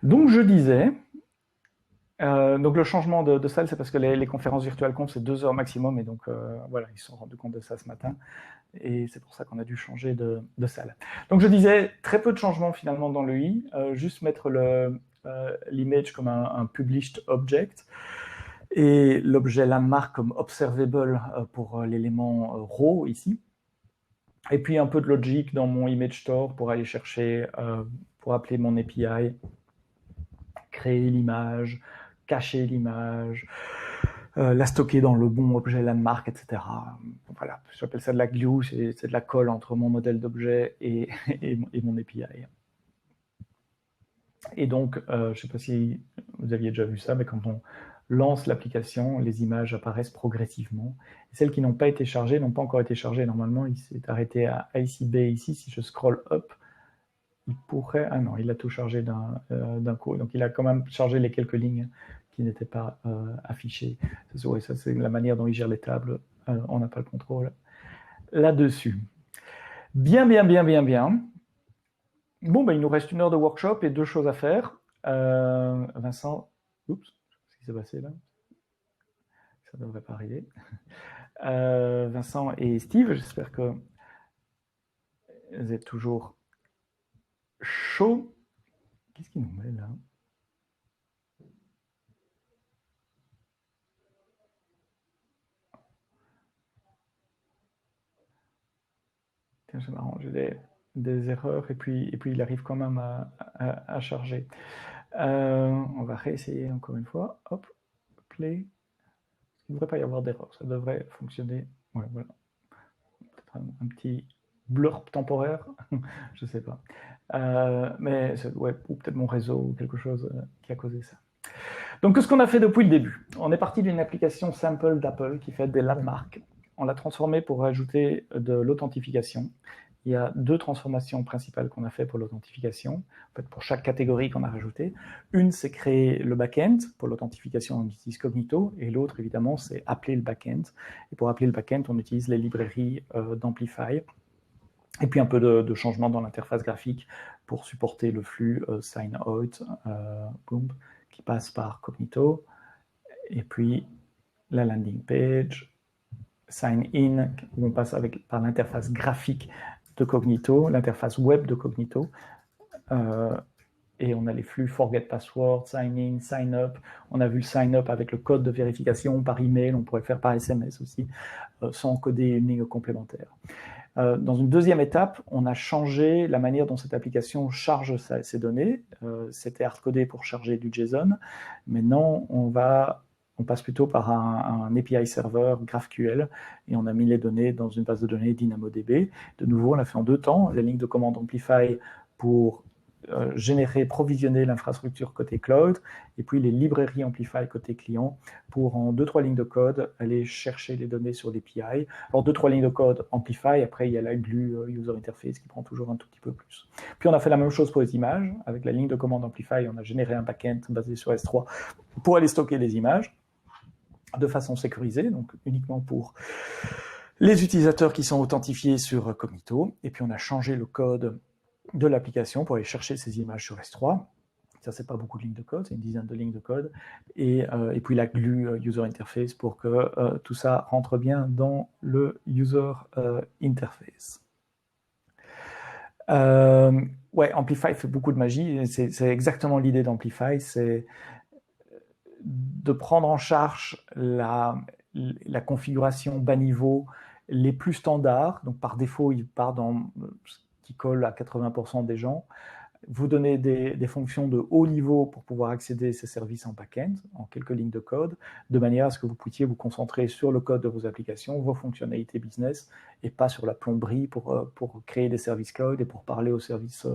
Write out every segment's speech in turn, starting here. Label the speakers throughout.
Speaker 1: Donc je disais, donc le changement de salle, c'est parce que les conférences virtuelles conf, c'est 2 heures maximum, et donc voilà, ils se sont rendus compte de ça ce matin, et c'est pour ça qu'on a dû changer de salle. Donc je disais, très peu de changements finalement dans le i, juste mettre l'image comme un published object, et l'objet landmark comme observable pour l'élément raw ici. Et puis un peu de logic dans mon image store pour aller chercher, pour appeler mon API, créer l'image, cacher l'image, la stocker dans le bon objet landmark, etc. Voilà, j'appelle ça de la glue, c'est de la colle entre mon modèle d'objet et mon API. Et donc, je ne sais pas si vous aviez déjà vu ça, mais quand on lance l'application, les images apparaissent progressivement. Et celles qui n'ont pas été chargées n'ont pas encore été chargées. Normalement, il s'est arrêté à ICB ici. Si je scroll up, il pourrait... Ah non, il a tout chargé d'un coup. Donc, il a quand même chargé les quelques lignes qui n'étaient pas affichées. Oui, ça, c'est la manière dont il gère les tables. On n'a pas le contrôle là-dessus. Bien. Bon, ben, il nous reste 1 heure de workshop et 2 choses à faire. Vincent, oups, qu'est-ce qui s'est passé là? Ça ne devrait pas arriver. Vincent et Steve, j'espère que vous êtes toujours chauds. Qu'est-ce qu'il nous met là? Tiens, c'est marrant, j'ai des erreurs et puis il arrive quand même à charger. On va réessayer encore une fois. Hop, play. Il ne devrait pas y avoir d'erreur, ça devrait fonctionner. Ouais, voilà. Peut-être un petit blurb temporaire, je ne sais pas. Mais ouais, ou peut-être mon réseau ou quelque chose qui a causé ça. Donc, qu'est-ce qu'on a fait depuis le début? On est parti d'une application simple d'Apple qui fait des landmarks. On l'a transformée pour rajouter de l'authentification. Il y a 2 transformations principales qu'on a fait pour l'authentification, en fait pour chaque catégorie qu'on a rajoutée. Une, c'est créer le back-end. Pour l'authentification, on utilise Cognito, et l'autre, évidemment, c'est appeler le back-end. Et pour appeler le back-end, on utilise les librairies d'Amplify. Et puis un peu de changement dans l'interface graphique pour supporter le flux sign out, qui passe par Cognito. Et puis la landing page, sign in, où on passe par l'interface graphique de Cognito, l'interface web de Cognito. Et on a les flux forget password, sign in, sign up. On a vu le sign up avec le code de vérification par email, on pourrait le faire par SMS aussi, sans encoder une ligne complémentaire. Dans une deuxième étape, on a changé la manière dont cette application charge ses données. C'était hardcodé pour charger du JSON. Maintenant, on passe plutôt par un API serveur GraphQL, et on a mis les données dans une base de données DynamoDB. De nouveau, on l'a fait en 2 temps. La ligne de commande Amplify pour générer, provisionner l'infrastructure côté cloud, et puis les librairies Amplify côté client pour, en 2-3 lignes de code, aller chercher les données sur l'API. Alors 2-3 lignes de code Amplify, après il y a la glue user interface qui prend toujours un tout petit peu plus. Puis on a fait la même chose pour les images. Avec la ligne de commande Amplify, on a généré un backend basé sur S3 pour aller stocker les images de façon sécurisée, donc uniquement pour les utilisateurs qui sont authentifiés sur Cognito. Et puis on a changé le code de l'application pour aller chercher ces images sur S3. Ça, c'est pas beaucoup de lignes de code, c'est une dizaine de lignes de code. Et puis la glue user interface pour que tout ça rentre bien dans le user interface. Ouais, Amplify fait beaucoup de magie. C'est exactement l'idée d'Amplify, c'est de prendre en charge la configuration bas niveau les plus standards. Donc par défaut, il part dans ce qui colle à 80% des gens. Vous donnez des fonctions de haut niveau pour pouvoir accéder à ces services en back-end, en quelques lignes de code, de manière à ce que vous puissiez vous concentrer sur le code de vos applications, vos fonctionnalités business, et pas sur la plomberie pour créer des services cloud et pour parler aux services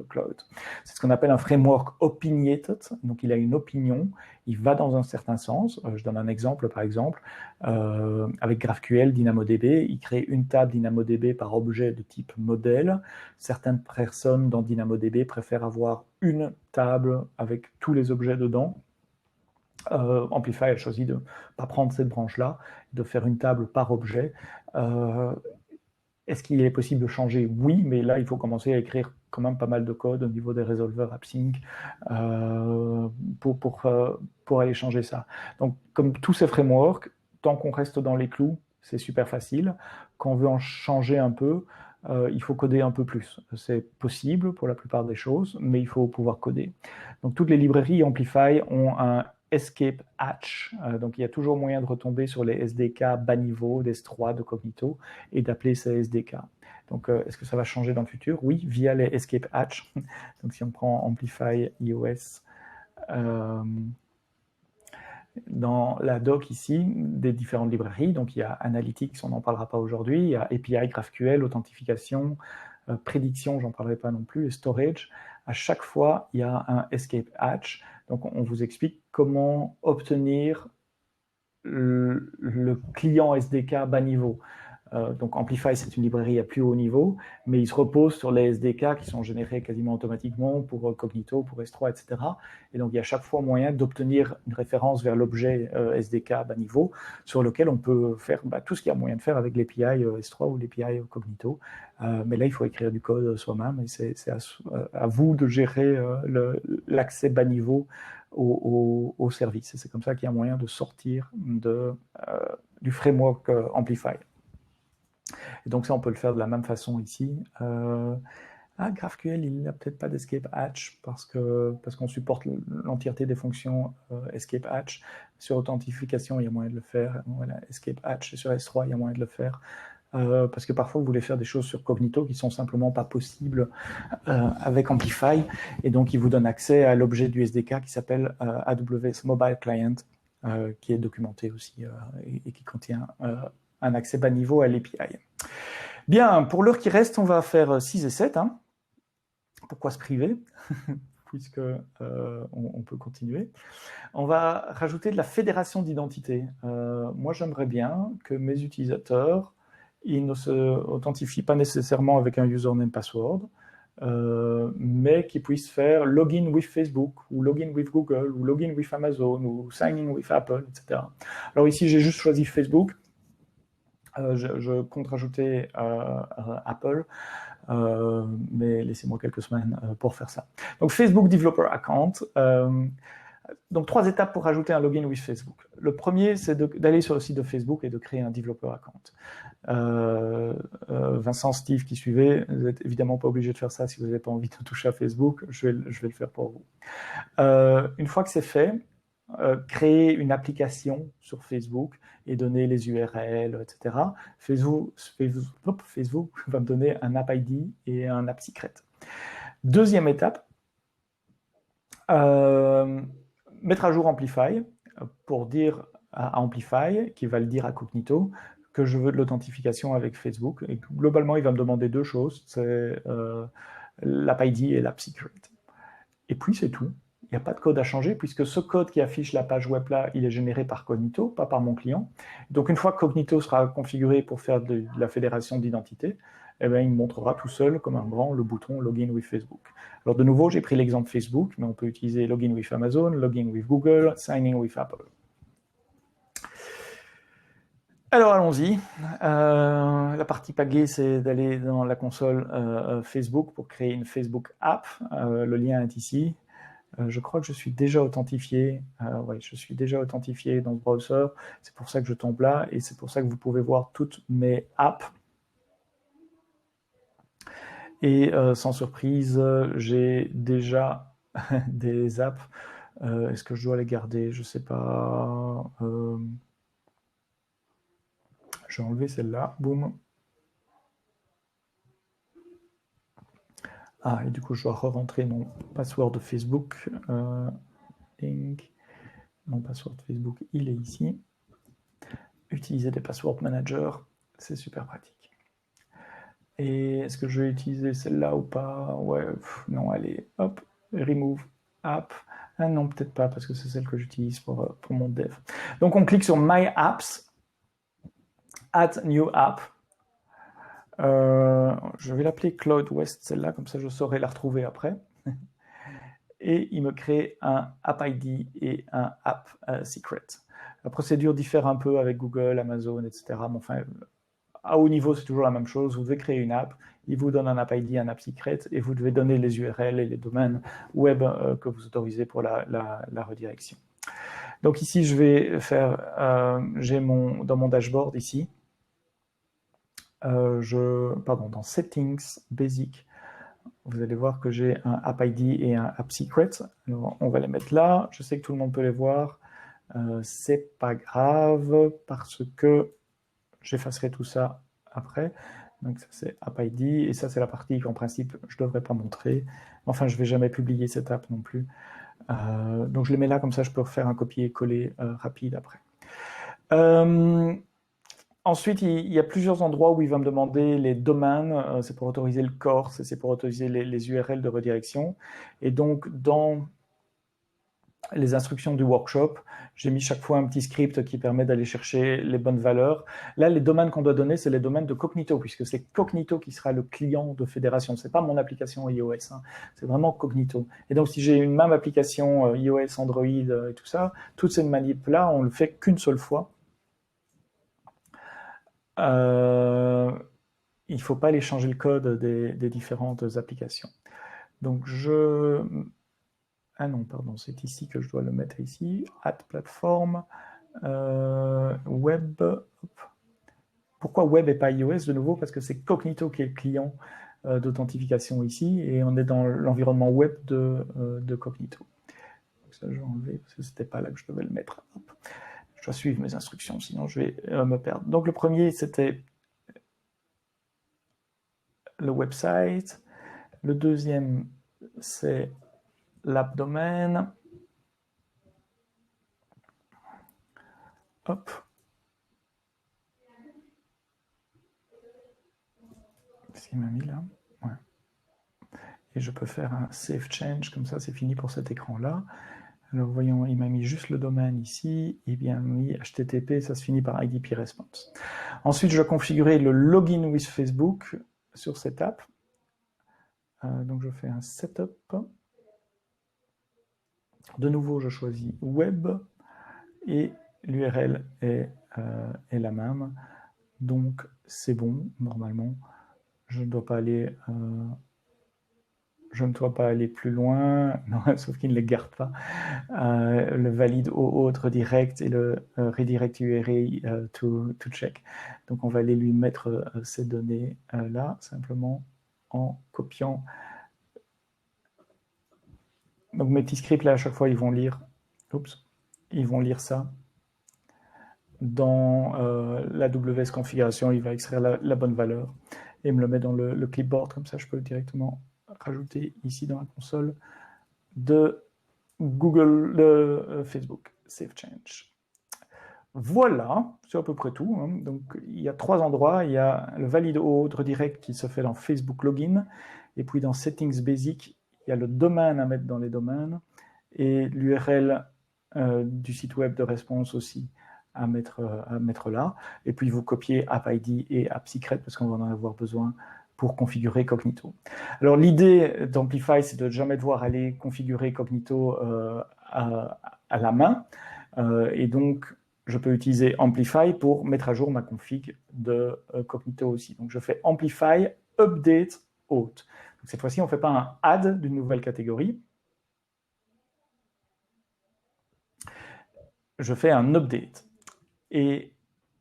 Speaker 1: cloud. C'est ce qu'on appelle un framework opinionated, donc il a une opinion, il va dans un certain sens. Je donne un exemple, par exemple, avec GraphQL, DynamoDB, il crée une table DynamoDB par objet de type modèle. Certaines personnes dans DynamoDB préfèrent avoir une table avec tous les objets dedans. Amplify a choisi de ne pas prendre cette branche-là, de faire une table par objet. Est-ce qu'il est possible de changer? Oui, mais là, il faut commencer à écrire quand même pas mal de code au niveau des résolveurs AppSync pour aller changer ça. Donc, comme tous ces frameworks, tant qu'on reste dans les clous, c'est super facile. Quand on veut en changer un peu, il faut coder un peu plus. C'est possible pour la plupart des choses, mais il faut pouvoir coder. Donc, toutes les librairies Amplify ont un escape hatch. Donc, il y a toujours moyen de retomber sur les SDK bas niveau d'S3, de Cognito, et d'appeler ces SDK. Donc, est-ce que ça va changer dans le futur? Oui, via les escape hatch. Donc, si on prend Amplify iOS, dans la doc ici, des différentes librairies, donc il y a Analytics, on n'en parlera pas aujourd'hui, il y a API, GraphQL, authentification, prédiction, j'en parlerai pas non plus, et storage. À chaque fois, il y a un escape hatch. Donc, on vous explique comment obtenir le client SDK bas niveau. Donc Amplify, c'est une librairie à plus haut niveau, mais il se repose sur les SDK qui sont générés quasiment automatiquement pour Cognito, pour S3, etc. Et donc il y a chaque fois moyen d'obtenir une référence vers l'objet SDK bas niveau sur lequel on peut faire tout ce qu'il y a moyen de faire avec l'API S3 ou l'API Cognito. Mais là, il faut écrire du code soi-même et c'est à vous de gérer l'accès bas niveau au service. Et c'est comme ça qu'il y a moyen de sortir du framework Amplify. Et donc ça, on peut le faire de la même façon ici. GraphQL, il n'a peut-être pas d'escape hatch parce qu'on supporte l'entièreté des fonctions escape hatch. Sur authentification, il y a moyen de le faire. Voilà, escape hatch. Et sur S3, il y a moyen de le faire. Parce que parfois, vous voulez faire des choses sur Cognito qui sont simplement pas possibles avec Amplify. Et donc, il vous donne accès à l'objet du SDK qui s'appelle AWS Mobile Client, qui est documenté aussi et qui contient un accès bas niveau à l'API. Bien, pour l'heure qui reste, on va faire 6 et 7. Hein. Pourquoi se priver puisque on peut continuer. On va rajouter de la fédération d'identité. Moi, j'aimerais bien que mes utilisateurs, ils ne se authentifient pas nécessairement avec un username password, mais qu'ils puissent faire login with Facebook, ou login with Google, ou login with Amazon, ou sign in with Apple, etc. Alors ici, j'ai juste choisi Facebook. Je compte rajouter Apple, mais laissez-moi quelques semaines pour faire ça. Donc Facebook Developer Account. Donc 3 étapes pour rajouter un login with Facebook. Le premier, c'est d'aller sur le site de Facebook et de créer un Developer Account. Vincent, Steve qui suivait, vous n'êtes évidemment pas obligé de faire ça si vous n'avez pas envie de toucher à Facebook. Je vais le faire pour vous. Une fois que c'est fait, créer une application sur Facebook et donner les URL, etc. Facebook va me donner un App ID et un App Secret. Deuxième étape, mettre à jour Amplify pour dire à Amplify, qui va le dire à Cognito, que je veux de l'authentification avec Facebook. Et globalement, il va me demander 2 choses, c'est l'App ID et l'App Secret. Et puis, c'est tout. Il n'y a pas de code à changer puisque ce code qui affiche la page web là, il est généré par Cognito, pas par mon client. Donc une fois que Cognito sera configuré pour faire de la fédération d'identité, eh bien, il me montrera tout seul comme un grand le bouton Login with Facebook. Alors de nouveau, j'ai pris l'exemple Facebook, mais on peut utiliser Login with Amazon, Login with Google, Sign in with Apple. Alors allons-y. La partie pagée, c'est d'aller dans la console Facebook pour créer une Facebook app. Le lien est ici. Je crois que je suis déjà authentifié. Oui, je suis déjà authentifié dans ce browser. C'est pour ça que je tombe là et c'est pour ça que vous pouvez voir toutes mes apps. Et sans surprise, j'ai déjà des apps. Est-ce que je dois les garder? Je ne sais pas. Je vais enlever celle-là. Boum. Ah, et du coup, je dois re-rentrer mon password de Facebook. Link. Mon password de Facebook, il est ici. Utiliser des password managers, c'est super pratique. Et est-ce que je vais utiliser celle-là ou pas? Ouais, non, allez, hop, remove app. Ah non, peut-être pas, parce que c'est celle que j'utilise pour mon dev. Donc, on clique sur My Apps, Add New App. Je vais l'appeler Cloud West, celle-là, comme ça je saurai la retrouver après. Et il me crée un App ID et un App Secret. La procédure diffère un peu avec Google, Amazon, etc. Mais enfin, à haut niveau, c'est toujours la même chose. Vous devez créer une app, il vous donne un app ID, un app secret, et vous devez donner les URL et les domaines web que vous autorisez pour la redirection. Donc ici, je vais faire, j'ai dans mon dashboard ici, dans Settings Basic, vous allez voir que j'ai un App ID et un App Secret. Alors, on va les mettre là. Je sais que tout le monde peut les voir. C'est pas grave parce que j'effacerai tout ça après. Donc ça c'est App ID et ça c'est la partie qu'en principe je ne devrais pas montrer. Enfin, je ne vais jamais publier cette app non plus. Donc je les mets là, comme ça je peux refaire un copier-coller rapide après. Ensuite, il y a plusieurs endroits où il va me demander les domaines, c'est pour autoriser le core, c'est pour autoriser les URL de redirection. Et donc, dans les instructions du workshop, j'ai mis chaque fois un petit script qui permet d'aller chercher les bonnes valeurs. Là, les domaines qu'on doit donner, c'est les domaines de Cognito, puisque c'est Cognito qui sera le client de Fédération. C'est pas mon application iOS, hein. C'est vraiment Cognito. Et donc, si j'ai une même application iOS, Android et tout ça, toutes ces manips-là, on le fait qu'une seule fois. Il ne faut pas aller changer le code des différentes applications. Donc ah non, pardon, c'est ici que je dois le mettre ici. Add platform, web. Hop. Pourquoi web et pas iOS de nouveau? Parce que c'est Cognito qui est le client d'authentification ici et on est dans l'environnement web de Cognito. Donc ça, je vais enlever parce que c'était pas là que je devais le mettre. Hop. Je dois suivre mes instructions, sinon je vais me perdre. Donc le premier, c'était le website. Le deuxième, c'est l'abdomen. Hop. Qu'est-ce qu'il m'a mis là? Ouais. Et je peux faire un save change, comme ça c'est fini pour cet écran-là. Alors voyons, il m'a mis juste le domaine ici, et bien mis HTTP, ça se finit par IDP response. Ensuite, je dois configurer le login with Facebook sur cette app. Donc je fais un setup. De nouveau, je choisis web et l'URL est la même. Donc c'est bon, normalement. Je ne dois pas aller plus loin, non, sauf qu'il ne les garde pas. Le valide au autre direct et le redirect URL to check. Donc on va aller lui mettre ces données là, simplement en copiant. Donc mes petits scripts là, à chaque fois, ils vont lire ça. Dans la WS configuration, il va extraire la bonne valeur et me le met dans le clipboard, comme ça je peux directement rajouter ici dans la console de Google, de Facebook, Save Change. Voilà, c'est à peu près tout. Hein. Donc il y a 3 endroits, il y a le valide au autre direct qui se fait dans Facebook Login, et puis dans Settings Basic, il y a le domaine à mettre dans les domaines, et l'URL du site web de réponse aussi à mettre là, et puis vous copiez App ID et App Secret parce qu'on va en avoir besoin pour configurer Cognito. Alors l'idée d'Amplify, c'est de ne jamais devoir aller configurer Cognito à la main, et donc je peux utiliser Amplify pour mettre à jour ma config de Cognito aussi. Donc je fais Amplify Update Auth. Donc cette fois-ci, on ne fait pas un add d'une nouvelle catégorie, je fais un update. Et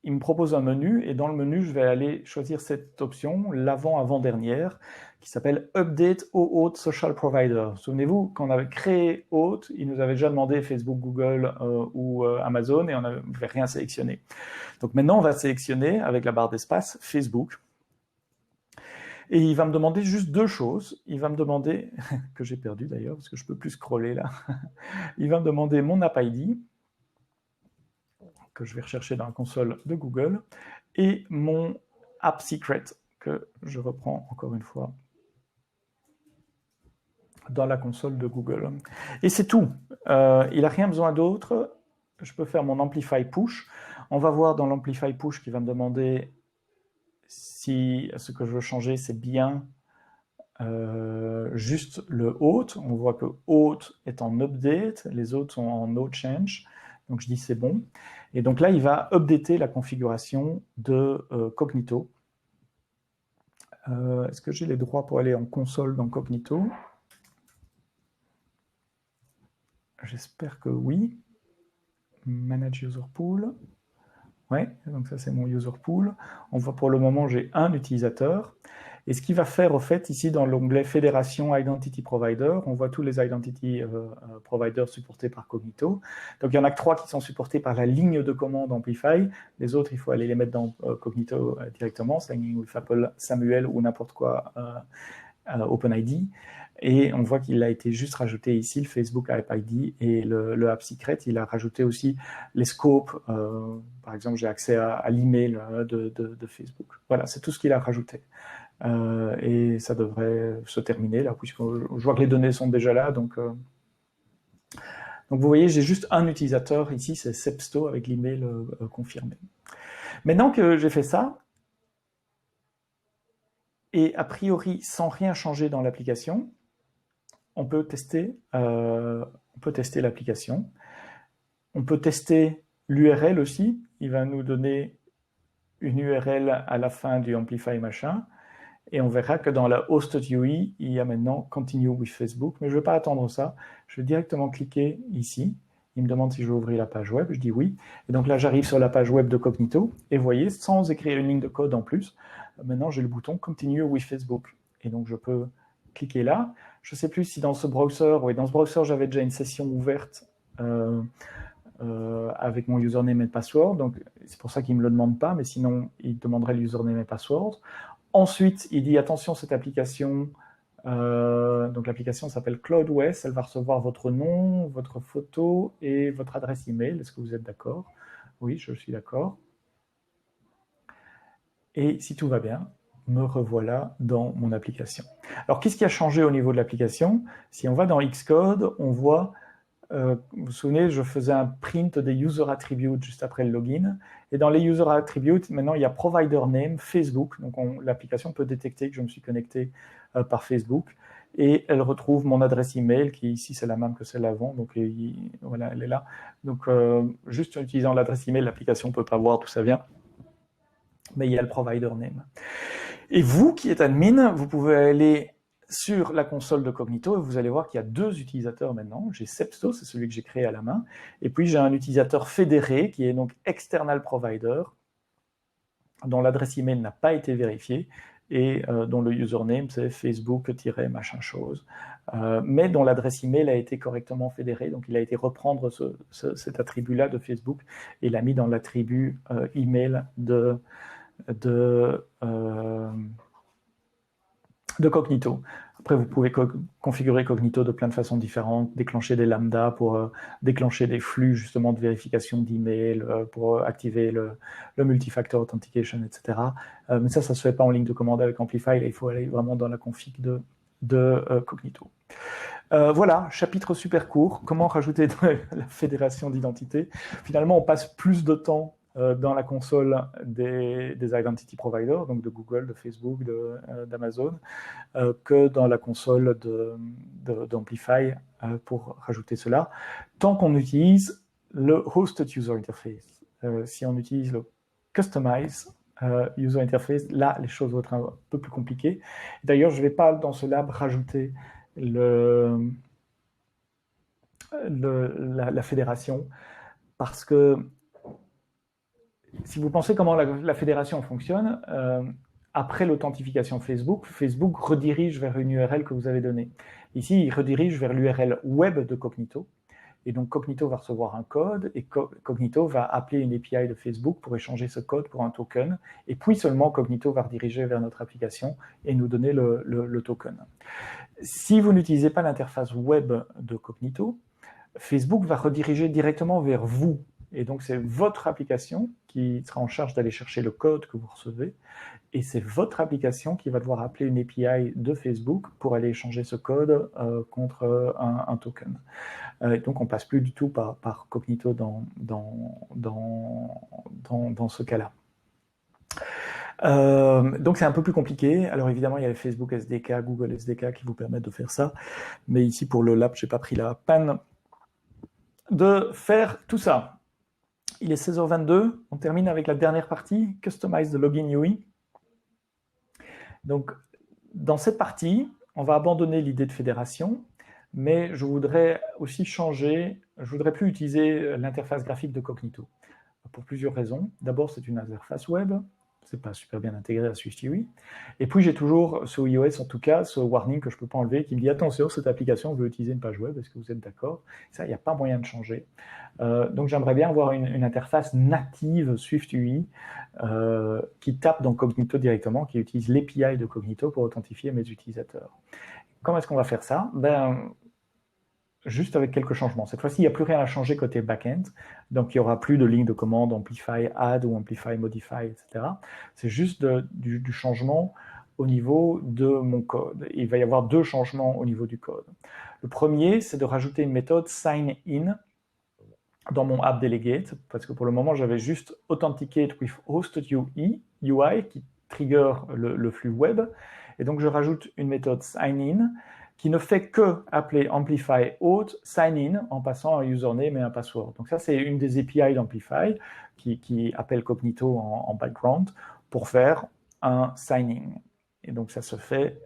Speaker 1: il me propose un menu, et dans le menu, je vais aller choisir cette option, l'avant-avant-dernière, qui s'appelle Update Auth Social Provider. Souvenez-vous, quand on avait créé Auth, il nous avait déjà demandé Facebook, Google ou Amazon, et on n'avait rien sélectionné. Donc maintenant, on va sélectionner, avec la barre d'espace, Facebook. Et il va me demander juste 2 choses. Il va me demander, que j'ai perdu d'ailleurs, parce que je ne peux plus scroller là, il va me demander mon App ID, que je vais rechercher dans la console de Google, et mon App Secret, que je reprends encore une fois dans la console de Google. Et c'est tout. Il n'a rien besoin d'autre. Je peux faire mon Amplify Push. On va voir dans l'Amplify Push qui va me demander si ce que je veux changer, c'est bien juste le Auth. On voit que Auth est en update, les autres sont en no change. Donc je dis c'est bon. Et donc là, il va updater la configuration de Cognito. Est-ce que j'ai les droits pour aller en console dans Cognito? J'espère que oui. Manage User Pool. Ouais, donc ça c'est mon user pool. On voit pour le moment j'ai un utilisateur. Et ce qu'il va faire au fait ici dans l'onglet Fédération Identity Provider, on voit tous les Identity Providers supportés par Cognito. Donc il y en a que 3 qui sont supportés par la ligne de commande Amplify. Les autres, il faut aller les mettre dans Cognito directement, Signing with Apple, Samuel ou n'importe quoi OpenID. Et on voit qu'il a été juste rajouté ici, le Facebook App ID et le App Secret. Il a rajouté aussi les scopes. Par exemple, j'ai accès à l'email de Facebook. Voilà, c'est tout ce qu'il a rajouté. Et ça devrait se terminer là, puisque je vois que les données sont déjà là. Donc vous voyez, j'ai juste un utilisateur ici, c'est Sepsto avec l'email confirmé. Maintenant que j'ai fait ça, et a priori sans rien changer dans l'application, on peut tester l'application. On peut tester l'URL aussi. Il va nous donner une URL à la fin du Amplify machin. Et on verra que dans la Hosted UI, il y a maintenant Continue with Facebook. Mais je ne vais pas attendre ça. Je vais directement cliquer ici. Il me demande si je veux ouvrir la page web. Je dis oui. Et donc là, j'arrive sur la page web de Cognito. Et vous voyez, sans écrire une ligne de code en plus, maintenant j'ai le bouton Continue with Facebook. Et donc je peux cliquer là. Je ne sais plus si dans ce browser, oui, dans ce browser, j'avais déjà une session ouverte avec mon username et password. Donc c'est pour ça qu'il ne me le demande pas, mais sinon, il demanderait le username et password. Ensuite, il dit attention, cette application, donc l'application s'appelle CloudOS, elle va recevoir votre nom, votre photo et votre adresse email. Est-ce que vous êtes d'accord? Oui, je suis d'accord. Et si tout va bien, me revoilà dans mon application. Alors, qu'est-ce qui a changé au niveau de l'application? Si on va dans Xcode, on voit, vous vous souvenez, je faisais un print des user attributes juste après le login. Et dans les user attributes, maintenant, il y a provider name, Facebook. Donc, l'application peut détecter que je me suis connecté par Facebook. Et elle retrouve mon adresse email, qui ici, c'est la même que celle avant. Donc, voilà, elle est là. Donc, juste en utilisant l'adresse email, l'application ne peut pas voir d'où ça vient. Mais il y a le provider name. Et vous qui êtes admin, vous pouvez aller sur la console de Cognito et vous allez voir qu'il y a 2 utilisateurs maintenant. J'ai Sepsto, c'est celui que j'ai créé à la main, et puis j'ai un utilisateur fédéré qui est donc external provider, dont l'adresse email n'a pas été vérifiée et dont le username c'est Facebook-machin chose, mais dont l'adresse email a été correctement fédérée. Donc il a été reprendre cet attribut-là de Facebook et l'a mis dans l'attribut email de Cognito. Après, vous pouvez configurer Cognito de plein de façons différentes, déclencher des lambdas pour déclencher des flux justement de vérification d'email, pour activer le multifactor authentication, etc. Mais ça ne se fait pas en ligne de commande avec Amplify. Là, il faut aller vraiment dans la config de Cognito. Voilà, chapitre super court. Comment rajouter la fédération d'identité? Finalement, on passe plus de temps dans la console des identity providers, donc de Google, de Facebook, d'Amazon, que dans la console d'Amplify pour rajouter cela, tant qu'on utilise le Hosted User Interface. Si on utilise le Customize User Interface, là, les choses vont être un peu plus compliquées. D'ailleurs, je ne vais pas dans ce lab rajouter la fédération, parce que si vous pensez comment la fédération fonctionne, après l'authentification Facebook, Facebook redirige vers une URL que vous avez donnée. Ici, il redirige vers l'URL web de Cognito. Et donc, Cognito va recevoir un code et Cognito va appeler une API de Facebook pour échanger ce code pour un token. Et puis seulement, Cognito va rediriger vers notre application et nous donner le token. Si vous n'utilisez pas l'interface web de Cognito, Facebook va rediriger directement vers vous. Et donc, c'est votre application qui sera en charge d'aller chercher le code que vous recevez. Et c'est votre application qui va devoir appeler une API de Facebook pour aller échanger ce code contre un token. Donc, on ne passe plus du tout par Cognito dans ce cas-là. Donc c'est un peu plus compliqué. Alors évidemment, il y a les Facebook SDK, Google SDK qui vous permettent de faire ça. Mais ici, pour le lab, je n'ai pas pris la peine de faire tout ça. Il est 16h22, on termine avec la dernière partie, Customize the Login UI. Donc, dans cette partie, on va abandonner l'idée de fédération, mais je voudrais aussi changer, je voudrais plus utiliser l'interface graphique de Cognito, pour plusieurs raisons. D'abord, c'est une interface web, c'est pas super bien intégré à SwiftUI. Et puis, j'ai toujours, sur iOS en tout cas, ce warning que je peux pas enlever, qui me dit, attention, cette application veut utiliser une page web, est-ce que vous êtes d'accord? Ça, il n'y a pas moyen de changer. Donc, j'aimerais bien avoir une interface native SwiftUI qui tape dans Cognito directement, qui utilise l'API de Cognito pour authentifier mes utilisateurs. Comment est-ce qu'on va faire ça? Juste avec quelques changements. Cette fois-ci, il n'y a plus rien à changer côté back-end, donc il n'y aura plus de ligne de commande Amplify Add ou Amplify Modify, etc. C'est juste du changement au niveau de mon code. Il va y avoir deux changements au niveau du code. Le premier, c'est de rajouter une méthode sign-in dans mon app delegate, parce que pour le moment, j'avais juste authenticate with hosted UI qui trigger le flux web, et donc je rajoute une méthode sign-in qui ne fait que appeler Amplify Auth sign-in en passant un username et un password. Donc ça, c'est une des API d'Amplify qui appelle Cognito en background pour faire un sign-in. Et donc ça se fait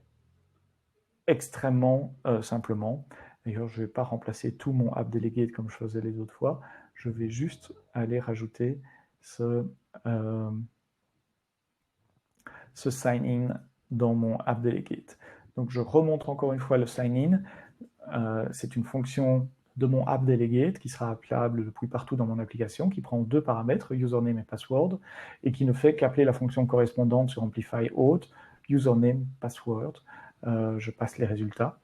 Speaker 1: extrêmement simplement. D'ailleurs, je ne vais pas remplacer tout mon app delegate comme je faisais les autres fois. Je vais juste aller rajouter ce sign-in dans mon app delegate. Donc, je remontre encore une fois le sign-in. C'est une fonction de mon app delegate qui sera appelable depuis partout dans mon application, qui prend deux paramètres, username et password, et qui ne fait qu'appeler la fonction correspondante sur Amplify Auth, username, password. Je passe les résultats.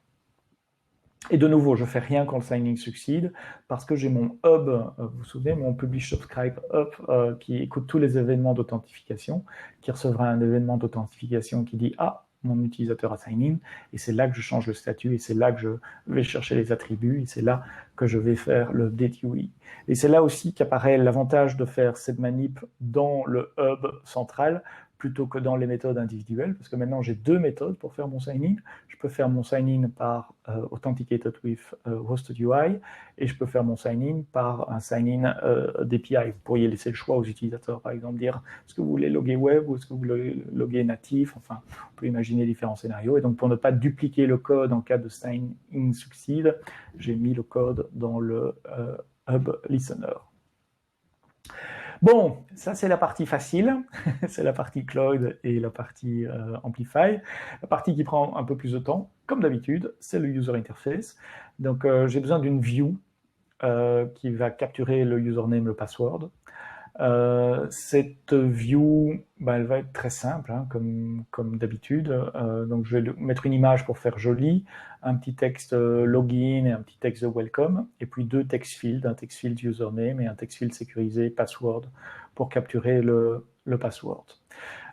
Speaker 1: Et de nouveau, je ne fais rien quand le signing succède, parce que j'ai mon hub, vous vous souvenez, mon publish subscribe hub, qui écoute tous les événements d'authentification, qui recevra un événement d'authentification qui dit « Ah, mon utilisateur a sign in », et c'est là que je change le statut, et c'est là que je vais chercher les attributs, et c'est là que je vais faire le update UI. Et c'est là aussi qu'apparaît l'avantage de faire cette manip dans le hub central, plutôt que dans les méthodes individuelles, parce que maintenant j'ai deux méthodes pour faire mon sign-in. Je peux faire mon sign-in par Authenticated with Hosted UI, et je peux faire mon sign-in par un sign-in d'API. Vous pourriez laisser le choix aux utilisateurs, par exemple, dire est-ce que vous voulez loguer web ou est-ce que vous voulez loguer natif. Enfin, on peut imaginer différents scénarios. Et donc, pour ne pas dupliquer le code en cas de sign-in succède, j'ai mis le code dans le hub listener. Bon, ça c'est la partie facile, c'est la partie Cloud et la partie Amplify. La partie qui prend un peu plus de temps, comme d'habitude, c'est le User Interface. Donc j'ai besoin d'une view qui va capturer le username, le password. Cette view, elle va être très simple, hein, comme d'habitude. Donc je vais mettre une image pour faire joli, un petit texte login et un petit texte de welcome, et puis deux text fields, un text field username et un text field sécurisé password pour capturer le password.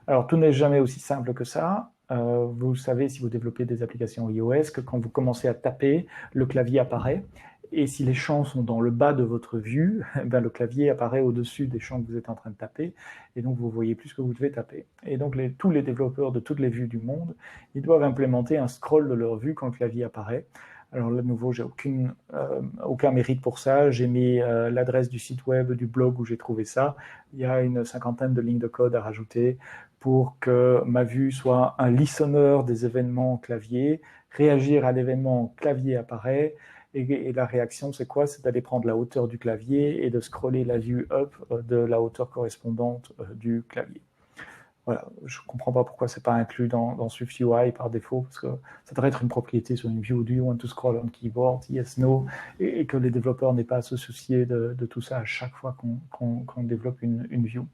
Speaker 1: Alors tout n'est jamais aussi simple que ça. Vous savez, si vous développez des applications iOS, que quand vous commencez à taper, le clavier apparaît. Et si les champs sont dans le bas de votre vue, le clavier apparaît au-dessus des champs que vous êtes en train de taper, et donc vous voyez plus ce que vous devez taper. Et donc tous les développeurs de toutes les vues du monde, ils doivent implémenter un scroll de leur vue quand le clavier apparaît. Alors là, de nouveau, j'ai aucun mérite pour ça. J'ai mis l'adresse du site web, du blog où j'ai trouvé ça. Il y a une 50aine de lignes de code à rajouter pour que ma vue soit un listener des événements clavier, réagir à l'événement clavier apparaît. Et la réaction, c'est quoi? C'est d'aller prendre la hauteur du clavier et de scroller la vue up de la hauteur correspondante du clavier. Voilà, je ne comprends pas pourquoi ce n'est pas inclus dans SwiftUI par défaut, parce que ça devrait être une propriété sur une view. Do you want to scroll on keyboard? Yes, no. Et que les développeurs n'aient pas à se soucier de tout ça à chaque fois qu'on développe une view.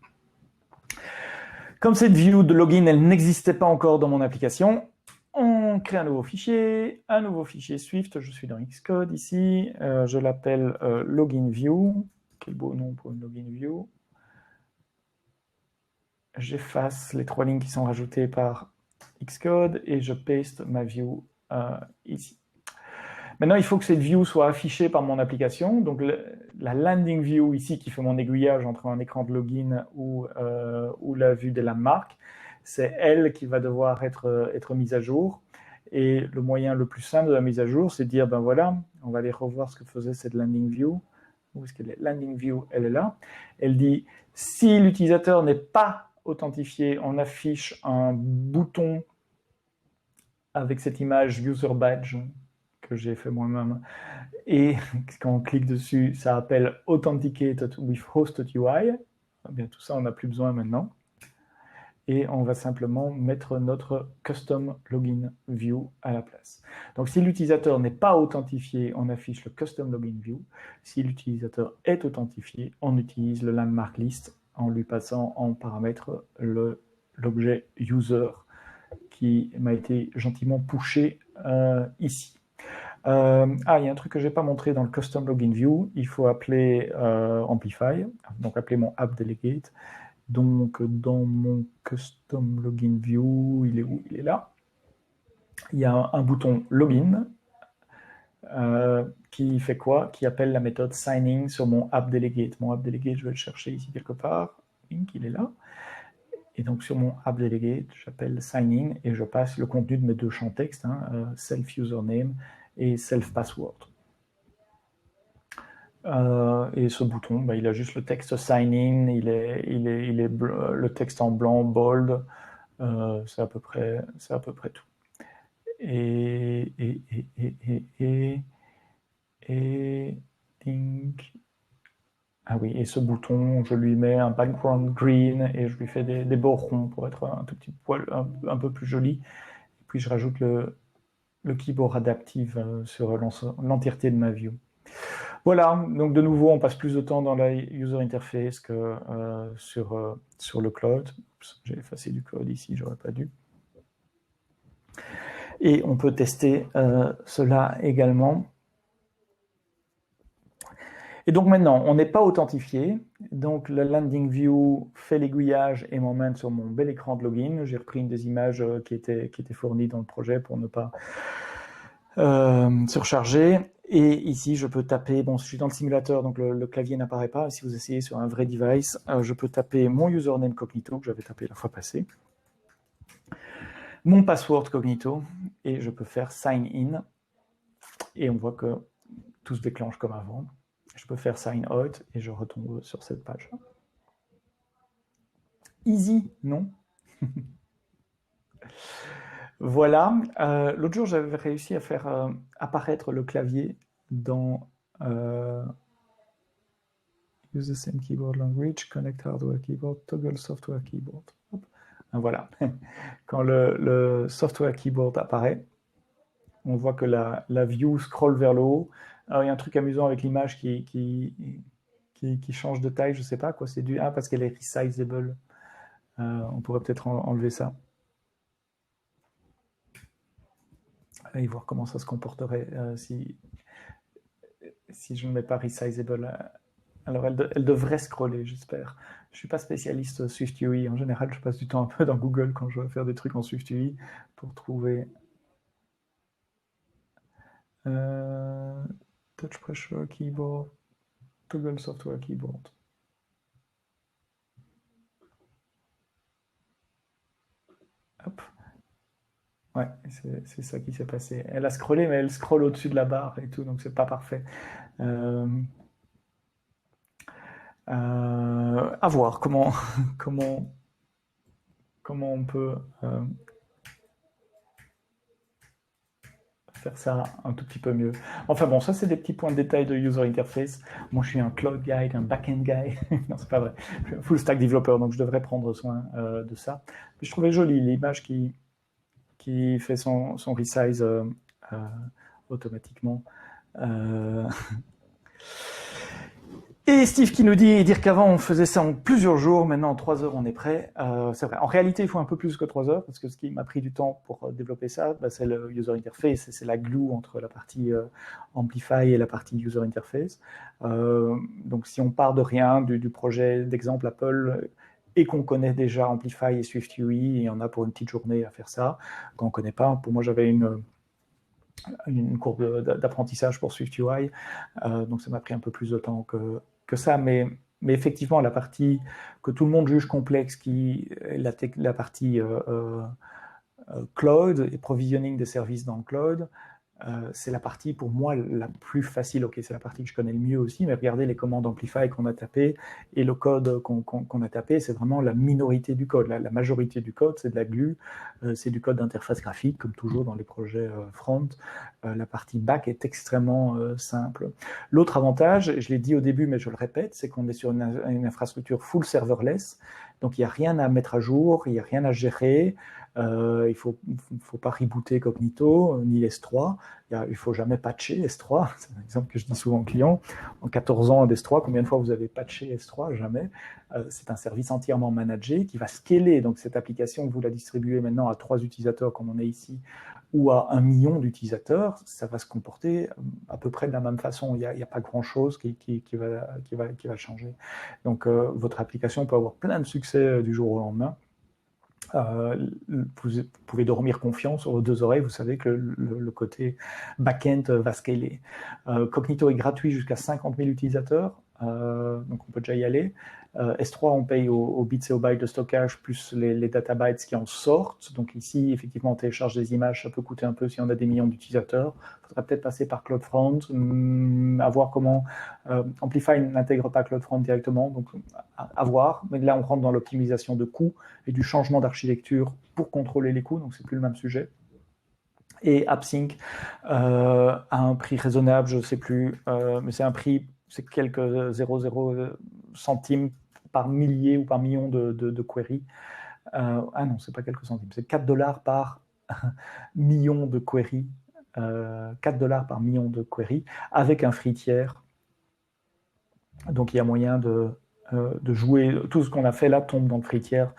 Speaker 1: Comme cette view de login, elle n'existait pas encore dans mon application, on crée un nouveau fichier Swift, je suis dans Xcode ici, je l'appelle login view, quel beau nom pour une login view. J'efface les 3 lignes qui sont rajoutées par Xcode et je paste ma view ici. Maintenant, il faut que cette view soit affichée par mon application, donc la landing view ici qui fait mon aiguillage entre un écran de login ou la vue de landmark, c'est elle qui va devoir être mise à jour. Et le moyen le plus simple de la mise à jour, c'est de dire, voilà, on va aller revoir ce que faisait cette landing view. Où est-ce qu'elle est? Landing view, elle est là. Elle dit, si l'utilisateur n'est pas authentifié, on affiche un bouton avec cette image user badge que j'ai fait moi-même. Et quand on clique dessus, ça appelle Authenticated with Hosted UI. Eh bien, tout ça, on n'a plus besoin maintenant. Et on va simplement mettre notre Custom Login View à la place. Donc, si l'utilisateur n'est pas authentifié, on affiche le Custom Login View. Si l'utilisateur est authentifié, on utilise le Landmark List en lui passant en paramètre l'objet User qui m'a été gentiment pushé ici. Il y a un truc que je n'ai pas montré dans le Custom Login View. Il faut appeler Amplify, donc appeler mon App Delegate. Donc, dans mon Custom Login View, il est où? Il est là. Il y a un bouton Login qui fait quoi? Qui appelle la méthode Signing sur mon App Delegate. Mon App Delegate, je vais le chercher ici quelque part. Link, il est là. Et donc, sur mon App Delegate, j'appelle Signing et je passe le contenu de mes deux champs texte, Self-Username et Self-Password. Et ce bouton, il a juste le texte sign in, il est le texte en blanc, bold, c'est à peu près tout. Et ah oui, et ce bouton, je lui mets un background green et je lui fais des bords ronds pour être un tout petit poil un peu plus joli. Et puis je rajoute le keyboard adaptive sur l'entièreté de ma view. Voilà, donc de nouveau, on passe plus de temps dans la user interface que sur le cloud. J'ai effacé du code ici, j'aurais pas dû. Et on peut tester cela également. Et donc maintenant, on n'est pas authentifié. Donc le landing view fait l'aiguillage et m'emmène sur mon bel écran de login. J'ai repris une des images qui étaient fournies dans le projet pour ne pas surcharger. Et ici, je peux taper, bon, je suis dans le simulateur, donc le clavier n'apparaît pas. Si vous essayez sur un vrai device, je peux taper mon username Cognito, que j'avais tapé la fois passée, mon password Cognito, et je peux faire sign in. Et on voit que tout se déclenche comme avant. Je peux faire sign out, et je retombe sur cette page. Easy, non? Voilà. L'autre jour, j'avais réussi à faire apparaître le clavier dans Use the same keyboard language, connect hardware keyboard, toggle software keyboard. Hop. Voilà. Quand le software keyboard apparaît, on voit que la view scroll vers le haut. Alors, il y a un truc amusant avec l'image qui change de taille, je ne sais pas quoi, c'est parce qu'elle est resizable. On pourrait peut-être enlever ça. Et voir comment ça se comporterait si je ne mets pas resizable. Alors, elle devrait scroller, j'espère. Je ne suis pas spécialiste SwiftUI. En général, je passe du temps un peu dans Google quand je veux faire des trucs en SwiftUI pour trouver touch pressure keyboard, toggle software keyboard. Hop. Ouais, c'est ça qui s'est passé. Elle a scrollé, mais elle scrolle au-dessus de la barre et tout, donc c'est pas parfait. À voir comment on peut faire ça un tout petit peu mieux. Enfin bon, ça c'est des petits points de détail de user interface. Moi je suis un cloud guy, un back-end guy. Non, c'est pas vrai. Je suis un full stack developer, donc je devrais prendre soin de ça. Mais je trouvais jolie l'image qui fait son resize automatiquement. Et Steve qui nous dit dire qu'avant on faisait ça en plusieurs jours, maintenant en 3 heures on est prêt. C'est vrai. En réalité, il faut un peu plus que 3 heures parce que ce qui m'a pris du temps pour développer ça, c'est le user interface, c'est la glue entre la partie Amplify et la partie user interface. Donc si on part de rien, du projet d'exemple Apple, et qu'on connaît déjà Amplify et SwiftUI, et on a pour une petite journée à faire ça. Quand on ne connaît pas, pour moi j'avais une courbe d'apprentissage pour SwiftUI, donc ça m'a pris un peu plus de temps que ça, mais effectivement la partie que tout le monde juge complexe, qui est la partie cloud et provisioning des services dans le cloud, c'est la partie pour moi la plus facile. Ok, c'est la partie que je connais le mieux aussi, mais regardez les commandes Amplify qu'on a tapées et le code qu'on a tapé, c'est vraiment la minorité du code. La majorité du code, c'est de la glue, c'est du code d'interface graphique, comme toujours dans les projets front. La partie back est extrêmement simple. L'autre avantage, je l'ai dit au début, mais je le répète, c'est qu'on est sur une infrastructure full serverless, donc il n'y a rien à mettre à jour, il n'y a rien à gérer. Il ne faut pas rebooter Cognito, ni S3. Il ne faut jamais patcher S3. C'est un exemple que je dis souvent aux clients. En 14 ans d'S3, combien de fois vous avez patché S3? Jamais. C'est un service entièrement managé qui va scaler. Donc cette application, vous la distribuez maintenant à 3 utilisateurs comme on est ici, ou à 1 million d'utilisateurs, ça va se comporter à peu près de la même façon. Il n'y a pas grand-chose qui va changer. Donc votre application peut avoir plein de succès du jour au lendemain. Vous pouvez dormir confiant sur vos 2 oreilles, vous savez que le côté back-end va scaler. Cognito est gratuit jusqu'à 50 000 utilisateurs, donc on peut déjà y aller. S3, on paye au bits et au bytes de stockage, plus les databytes qui en sortent. Donc ici, effectivement, on télécharge des images, ça peut coûter un peu si on a des millions d'utilisateurs. Il faudrait peut-être passer par CloudFront, à voir comment... Amplify n'intègre pas CloudFront directement, donc à voir. Mais là, on rentre dans l'optimisation de coûts et du changement d'architecture pour contrôler les coûts, donc c'est plus le même sujet. Et AppSync à un prix raisonnable, je ne sais plus, mais c'est un prix, c'est quelques 0,0 centimes par millier ou par million de queries. Ah non, c'est pas quelques centimes, c'est 4 $ par million de queries, 4 $ par million de queries, avec un free tiers. Donc il y a moyen de jouer, tout ce qu'on a fait là tombe dans le free tiers,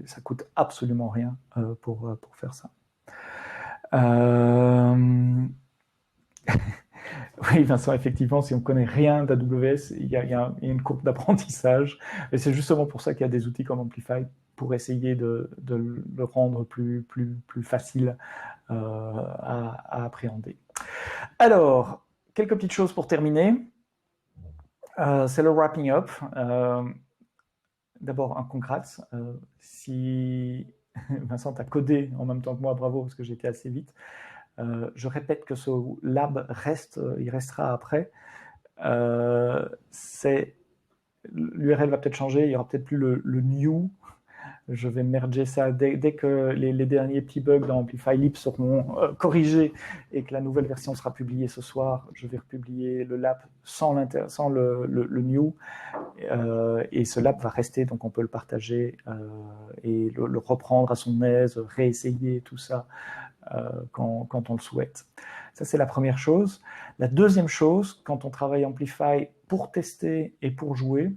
Speaker 1: ça coûte absolument rien pour faire ça. Oui, Vincent, effectivement, si on ne connaît rien d'AWS, il y a une courbe d'apprentissage. Et c'est justement pour ça qu'il y a des outils comme Amplify pour essayer de le rendre plus facile à appréhender. Alors, quelques petites choses pour terminer. C'est le wrapping up. D'abord, un congrats. Si Vincent a codé en même temps que moi, bravo, parce que j'étais assez vite. Je répète que ce lab il restera après. L'URL va peut-être changer, il n'y aura peut-être plus le new. Je vais merger ça dès que les derniers petits bugs dans Amplify Lib seront corrigés et que la nouvelle version sera publiée ce soir. Je vais republier le lab sans le new. Et ce lab va rester, donc on peut le partager et le reprendre à son aise, réessayer tout ça quand on le souhaite. Ça, c'est la première chose. La deuxième chose, quand on travaille Amplify pour tester et pour jouer,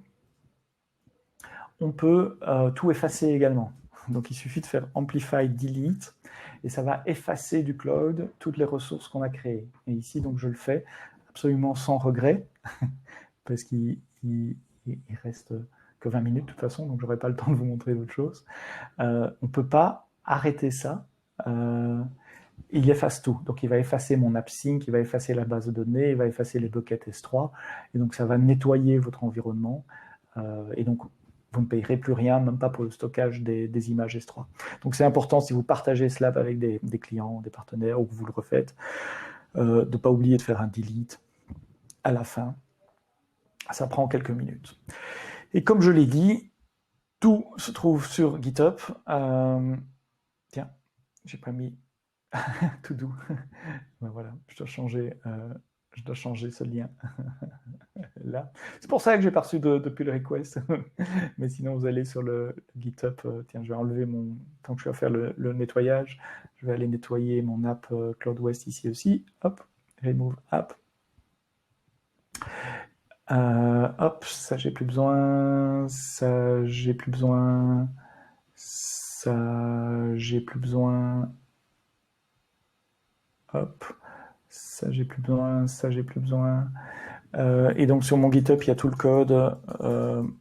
Speaker 1: on peut tout effacer également. Donc il suffit de faire Amplify Delete et ça va effacer du cloud toutes les ressources qu'on a créées. Et ici, donc je le fais absolument sans regret parce qu'il reste que 20 minutes de toute façon, donc j'aurai pas le temps de vous montrer d'autres choses. On peut pas arrêter ça. Il efface tout. Donc, il va effacer mon AppSync, il va effacer la base de données, il va effacer les buckets S3. Et donc, ça va nettoyer votre environnement. Et donc, vous ne payerez plus rien, même pas pour le stockage des images S3. Donc, c'est important, si vous partagez ce lab avec des clients, des partenaires, ou que vous le refaites, de ne pas oublier de faire un delete à la fin. Ça prend quelques minutes. Et comme je l'ai dit, tout se trouve sur GitHub. Tiens, j'ai pas mis tout doux. Ben voilà, je dois changer ce lien là. C'est pour ça que j'ai pas reçu de pull request. Mais sinon, vous allez sur le GitHub. Tiens, je vais enlever tant que je vais faire le nettoyage, je vais aller nettoyer mon app CloudWest ici aussi. Hop, remove app. Hop, ça j'ai plus besoin. Ça j'ai plus besoin. Ça j'ai plus besoin. Hop, ça j'ai plus besoin, ça j'ai plus besoin. Et donc sur mon GitHub, il y a tout le code,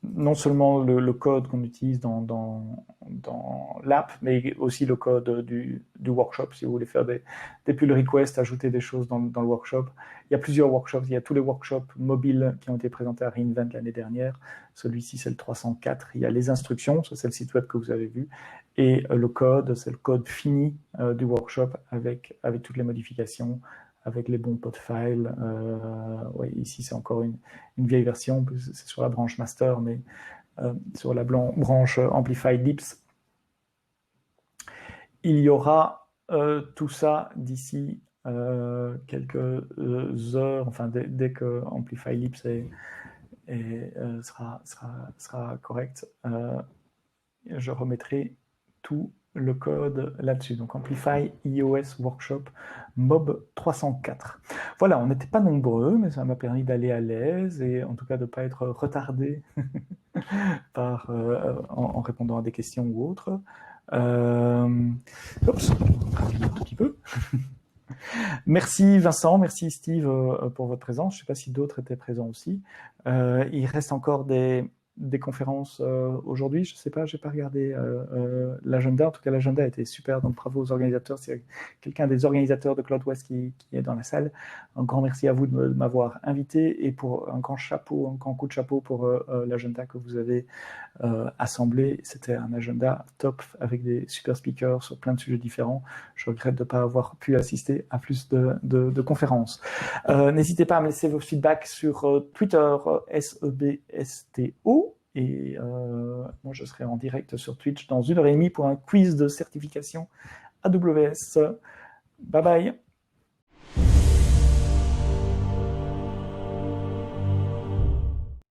Speaker 1: non seulement le code qu'on utilise dans l'app, mais aussi le code du workshop, si vous voulez faire des pull requests, ajouter des choses dans le workshop. Il y a plusieurs workshops, il y a tous les workshops mobiles qui ont été présentés à reInvent l'année dernière. Celui-ci, c'est le 304. Il y a les instructions, ça c'est le site web que vous avez vu. Et le code, c'est le code fini du workshop avec toutes les modifications avec les bons pod files. Ouais, ici, c'est encore une vieille version, c'est sur la branche master, mais sur la branche Amplify Lips. Il y aura tout ça d'ici quelques heures, enfin dès que Amplify Lips sera correct, je remettrai tout le code là-dessus. Donc Amplify iOS Workshop Mob 304. Voilà, on n'était pas nombreux, mais ça m'a permis d'aller à l'aise et en tout cas de ne pas être retardé en répondant à des questions ou autres. Oups, un tout petit peu. Merci Vincent, merci Steve pour votre présence. Je ne sais pas si d'autres étaient présents aussi. Il reste encore des conférences aujourd'hui. Je ne sais pas, je n'ai pas regardé l'agenda. En tout cas, l'agenda a été super, donc bravo aux organisateurs. C'est quelqu'un des organisateurs de CloudWest qui est dans la salle. Un grand merci à vous de m'avoir invité et pour un grand coup de chapeau pour l'agenda que vous avez assemblé. C'était un agenda top avec des super speakers sur plein de sujets différents. Je regrette de ne pas avoir pu assister à plus de conférences. N'hésitez pas à me laisser vos feedbacks sur Twitter, SEBSTO. Et moi, je serai en direct sur Twitch dans 1h30 pour un quiz de certification AWS. Bye bye.